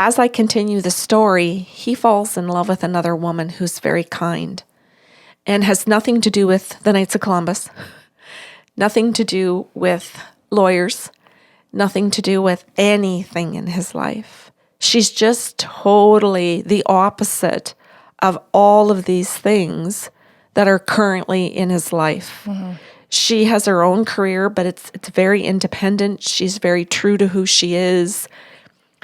as I continue the story, he falls in love with another woman who's very kind and has nothing to do with the Knights of Columbus, nothing to do with lawyers, nothing to do with anything in his life. She's just totally the opposite of all of these things that are currently in his life. Mm-hmm. She has her own career, but it's very independent. She's very true to who she is.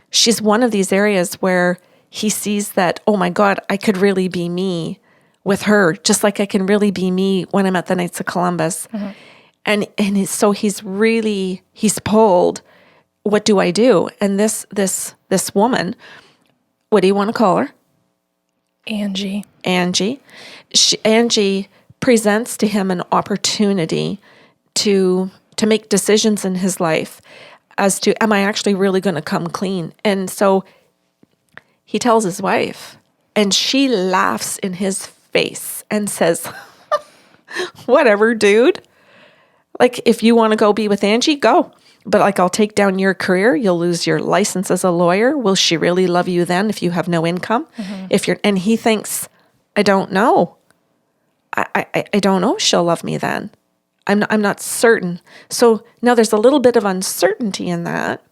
She's one of these areas where he sees that, oh my God, I could really be me with her, just like I can really be me when I'm at the Knights of Columbus. Mm-hmm. So he's pulled. What do I do? And this woman, what do you want to call her? Angie. Angie presents to him an opportunity to make decisions in his life as to, am I actually really going to come clean? And so he tells his wife, and she laughs in his face and says, whatever, dude. Like, if you want to go be with Angie, go. But like, I'll take down your career. You'll lose your license as a lawyer. Will she really love you then if you have no income? Mm-hmm. And he thinks, I don't know. I don't know if she'll love me then. I'm not certain. So now there's a little bit of uncertainty in that,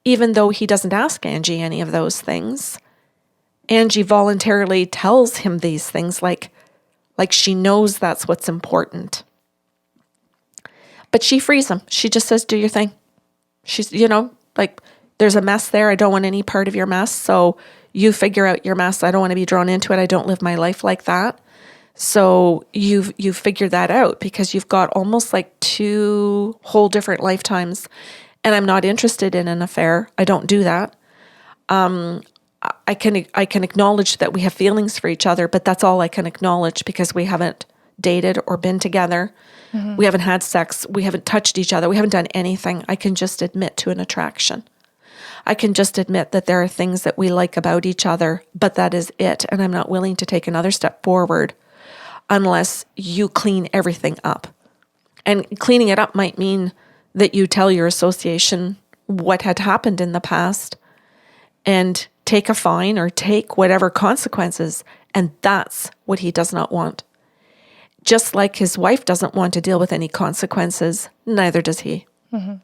even though he doesn't ask Angie any of those things. Angie voluntarily tells him these things like she knows that's what's important. But she frees him. She just says, do your thing. She's, like, there's a mess there. I don't want any part of your mess. So you figure out your mess. I don't want to be drawn into it. I don't live my life like that. So you've figured that out because you've got almost like 2 whole different lifetimes. And I'm not interested in an affair. I don't do that. I can acknowledge that we have feelings for each other, but that's all I can acknowledge because we haven't dated or been together. Mm-hmm. We haven't had sex. We haven't touched each other. We haven't done anything. I can just admit to an attraction. I can just admit that there are things that we like about each other, but that is it. And I'm not willing to take another step forward unless you clean everything up. And cleaning it up might mean that you tell your association what had happened in the past and take a fine or take whatever consequences. And that's what he does not want. Just like his wife doesn't want to deal with any consequences, neither does he. Mm-hmm.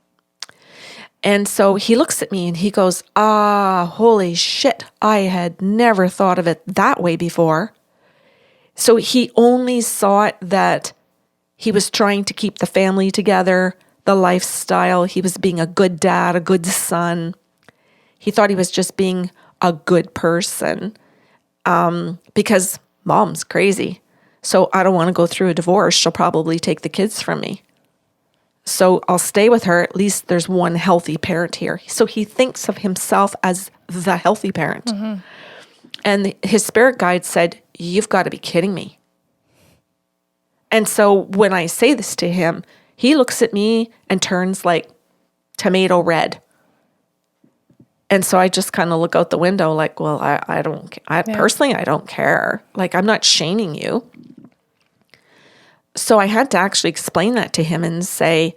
And so he looks at me and he goes, holy shit, I had never thought of it that way before. So he only saw it that he was trying to keep the family together, the lifestyle. He was being a good dad, a good son. He thought he was just being a good person because mom's crazy. So I don't want to go through a divorce. She'll probably take the kids from me. So I'll stay with her. At least there's one healthy parent here. So he thinks of himself as the healthy parent. Mm-hmm. And his spirit guide said, you've got to be kidding me. And so when I say this to him, he looks at me and turns like tomato red. And so I just kind of look out the window like, well, personally, I don't care. Like, I'm not shaming you. So I had to actually explain that to him and say,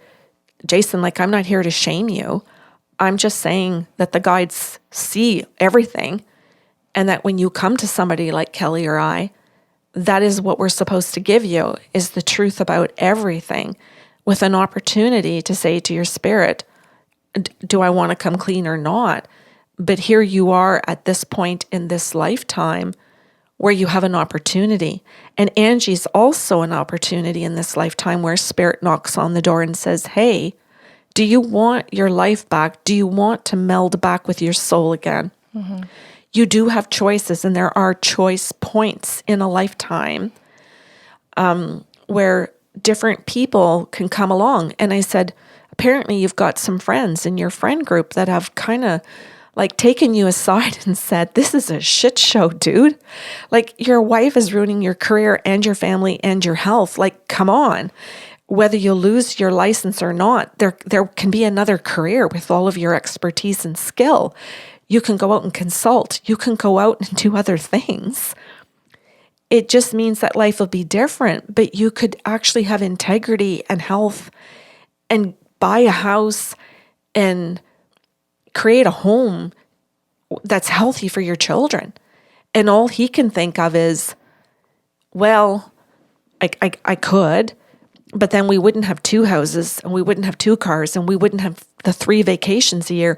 Jason, like, I'm not here to shame you. I'm just saying that the guides see everything. And that when you come to somebody like Kelly or I, that is what we're supposed to give you, is the truth about everything, with an opportunity to say to your spirit, do I want to come clean or not? But here you are at this point in this lifetime where you have an opportunity. And Angie's also an opportunity in this lifetime where spirit knocks on the door and says, hey, do you want your life back? Do you want to meld back with your soul again? Mm-hmm. You do have choices, and there are choice points in a lifetime where different people can come along. And I said, apparently you've got some friends in your friend group that have kind of like taken you aside and said, this is a shit show, dude. Like, your wife is ruining your career and your family and your health. Like, come on. Whether you lose your license or not, there can be another career with all of your expertise and skill. You can go out and consult. You can go out and do other things. It just means that life will be different, but you could actually have integrity and health and buy a house and create a home that's healthy for your children. And all he can think of is, well, I could, but then we wouldn't have 2 houses and we wouldn't have 2 cars and we wouldn't have the 3 vacations a year.